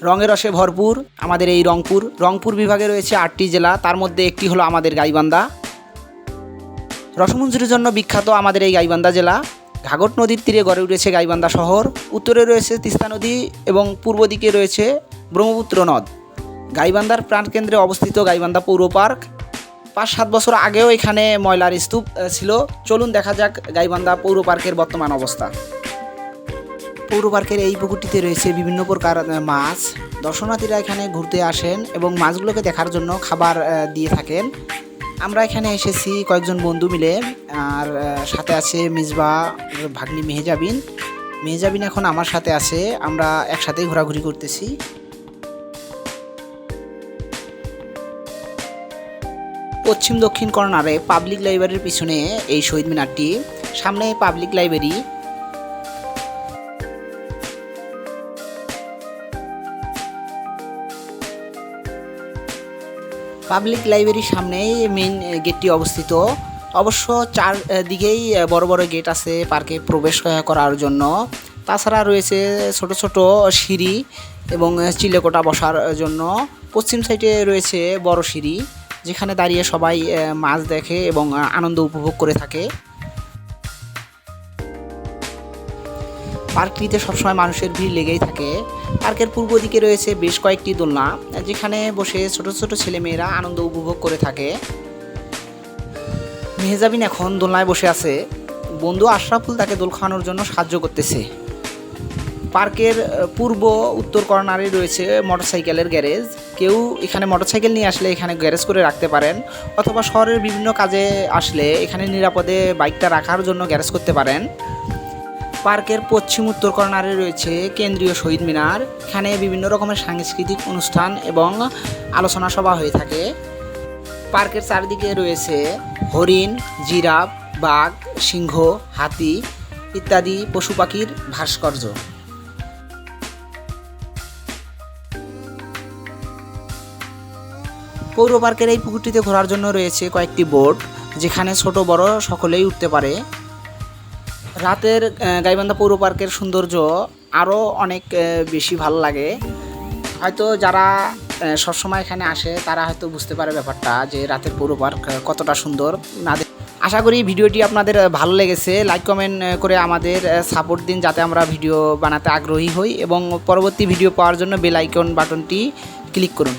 রঙে রসে ভরপুর আমাদের এই রংপুর বিভাগে রয়েছে 8টি জেলা, তার মধ্যে একটি হলো আমাদের গাইবান্ধা। রসমঞ্জুরির জন্য বিখ্যাত আমাদের এই গাইবান্ধা জেলা। ঘাঘট নদীর তীরে গড়ে উঠেছে গাইবান্ধা শহর। উত্তরে রয়েছে তিস্তা নদী এবং পূর্ব দিকে রয়েছে ব্রহ্মপুত্র নদ। গাইবান্ধার প্রাণকেন্দ্রে অবস্থিত গাইবান্ধা পৌর পার্ক। 5-7 বছর আগেও এখানে ময়লার স্তূপ ছিল। চলুন দেখা যাক গাইবান্ধা পৌর পার্কের বর্তমান অবস্থা। পৌর পার্কের এই পুকুরটিতে রয়েছে বিভিন্ন প্রকার মাছ। দর্শনার্থীরা এখানে ঘুরতে আসেন এবং মাছগুলোকে দেখার জন্য খাবার দিয়ে থাকেন। আমরা এখানে এসেছি কয়েকজন বন্ধু মিলে, আর সাথে আছে মিসবা, ভাগ্নি মেহেজাবিন এখন আমার সাথে আছে। আমরা একসাথেই ঘোরাঘুরি করতেছি। পশ্চিম দক্ষিণ কর্নারে পাবলিক লাইব্রেরির পিছনে এই শহীদ মিনারটি, সামনে পাবলিক লাইব্রেরি। পাবলিক লাইব্রেরির সামনেই মেইন গেটটি অবস্থিত। অবশ্য চারদিকেই বড় বড় গেট আছে পার্কে প্রবেশ করার জন্য। তাছাড়া রয়েছে ছোট ছোট সিঁড়ি এবং চিলেকোঠা বসার জন্য। পশ্চিম সাইডে রয়েছে বড় সিঁড়ি, যেখানে দাঁড়িয়ে সবাই মাছ দেখে এবং আনন্দ উপভোগ করে থাকে। পার্কটিতে সবসময় মানুষের ভিড় লেগেই থাকে। পার্কের পূর্ব দিকে রয়েছে বেশ কয়েকটি দোলনা, যেখানে বসে ছোট ছোট ছেলেমেয়েরা আনন্দ উপভোগ করে থাকে। মেহেজাবিন এখন দোলনায় বসে আছে। বন্ধু আশরাফুল তাকে দোল খাওয়ানোর জন্য সাহায্য করতেছে। পার্কের পূর্ব উত্তর কর্নারে রয়েছে মোটরসাইকেলের গ্যারেজ। কেউ এখানে মোটরসাইকেল নিয়ে আসলে এখানে গ্যারেজ করে রাখতে পারেন, অথবা শহরের বিভিন্ন কাজে আসলে এখানে নিরাপদে বাইকটা রাখার জন্য গ্যারেজ করতে পারেন। পার্কের পশ্চিম উত্তর কর্নারে রয়েছে কেন্দ্রীয় শহীদ মিনার। এখানে বিভিন্ন রকমের সাংস্কৃতিক অনুষ্ঠান এবং আলোচনা সভা হয়ে থাকে। পার্কের চারিদিকে রয়েছে হরিণ, জিরাফ, বাঘ, সিংহ, হাতি ইত্যাদি পশু পাখির ভাস্কর্য। পৌর পার্কের এই পুকুরটিতে ঘোরার জন্য রয়েছে কয়েকটি বোট, যেখানে ছোট বড় সকলেই উঠতে পারে। রাতের গাইবান্ধা পৌর পার্কের সৌন্দর্য আরও অনেক বেশি ভালো লাগে। হয়তো যারা সবসময় এখানে আসে তারা হয়তো বুঝতে পারে ব্যাপারটা, যে রাতের পৌর পার্ক কতটা সুন্দর। আশা করি ভিডিওটি আপনাদের ভালো লেগেছে। লাইক কমেন্ট করে আমাদের সাপোর্ট দিন, যাতে আমরা ভিডিও বানাতে আগ্রহী হই, এবং পরবর্তী ভিডিও পাওয়ার জন্য বেল আইকন বাটনটি ক্লিক করুন।